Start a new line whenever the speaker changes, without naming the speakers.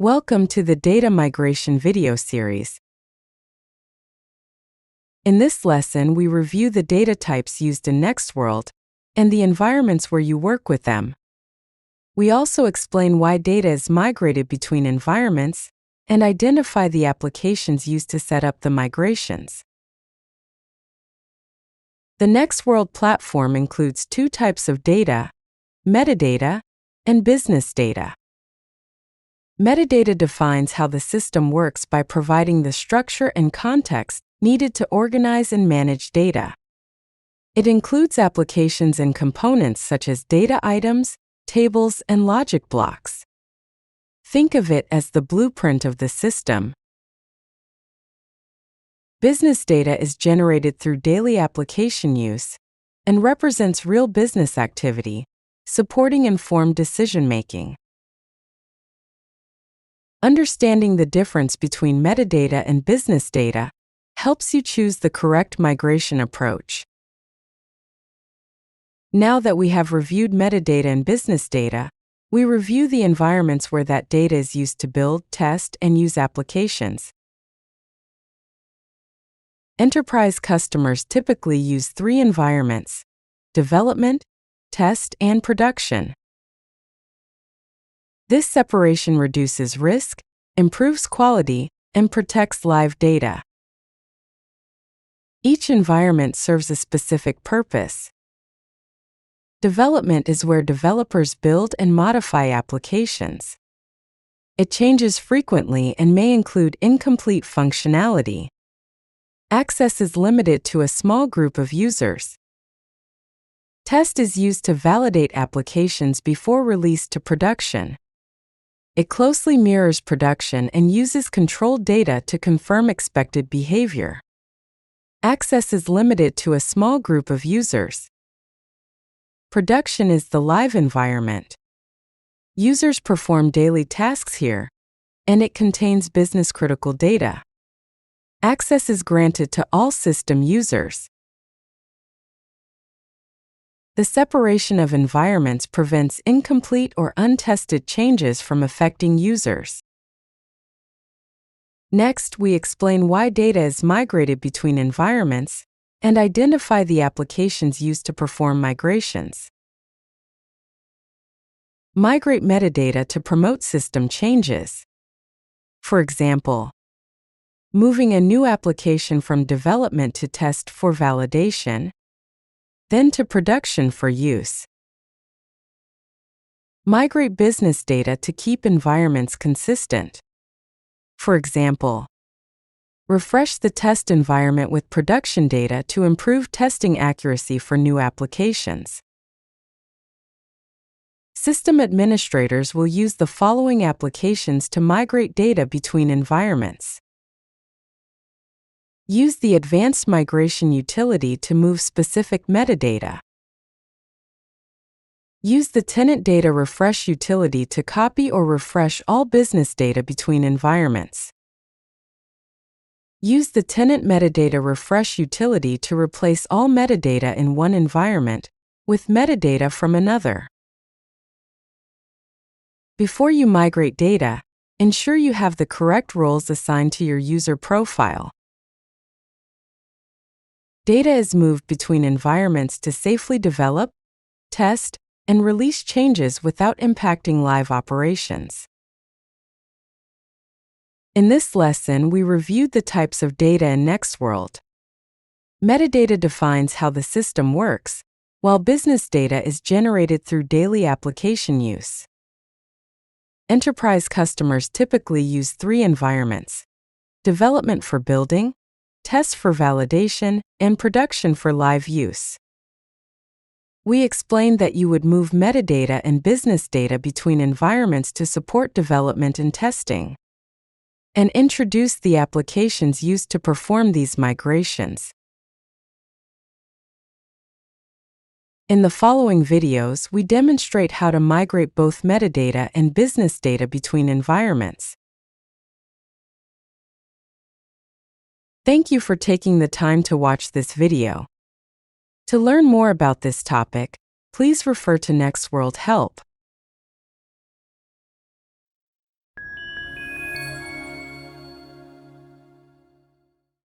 Welcome to the Data Migration video series. In this lesson, we review the data types used in Nextworld and the environments where you work with them. We also explain why data is migrated between environments and identify the applications used to set up the migrations. The Nextworld platform includes two types of data: metadata and business data. Metadata defines how the system works by providing the structure and context needed to organize and manage data. It includes applications and components such as data items, tables, and logic blocks. Think of it as the blueprint of the system. Business data is generated through daily application use and represents real business activity, supporting informed decision-making. Understanding the difference between metadata and business data helps you choose the correct migration approach. Now that we have reviewed metadata and business data, we review the environments where that data is used to build, test, and use applications. Enterprise customers typically use three environments: development, test, and production. This separation reduces risk, improves quality, and protects live data. Each environment serves a specific purpose. Development is where developers build and modify applications. It changes frequently and may include incomplete functionality. Access is limited to a small group of users. Test is used to validate applications before release to production. It closely mirrors production and uses controlled data to confirm expected behavior. Access is limited to a small group of users. Production is the live environment. Users perform daily tasks here, and it contains business-critical data. Access is granted to all system users. The separation of environments prevents incomplete or untested changes from affecting users. Next, we explain why data is migrated between environments and identify the applications used to perform migrations. Migrate metadata to promote system changes. For example, moving a new application from development to test for validation, then to production for use. Migrate business data to keep environments consistent. For example, refresh the test environment with production data to improve testing accuracy for new applications. System administrators will use the following applications to migrate data between environments. Use the Advanced Migration utility to move specific metadata. Use the Tenant Data Refresh utility to copy or refresh all business data between environments. Use the Tenant Metadata Refresh utility to replace all metadata in one environment with metadata from another. Before you migrate data, ensure you have the correct roles assigned to your user profile. Data is moved between environments to safely develop, test, and release changes without impacting live operations. In this lesson, we reviewed the types of data in Nextworld. Metadata defines how the system works, while business data is generated through daily application use. Enterprise customers typically use three environments: development for building, test for validation, and production for live use. We explained that you would move metadata and business data between environments to support development and testing, and introduced the applications used to perform these migrations. In the following videos, we demonstrate how to migrate both metadata and business data between environments. Thank you for taking the time to watch this video. To learn more about this topic, please refer to Nextworld Help.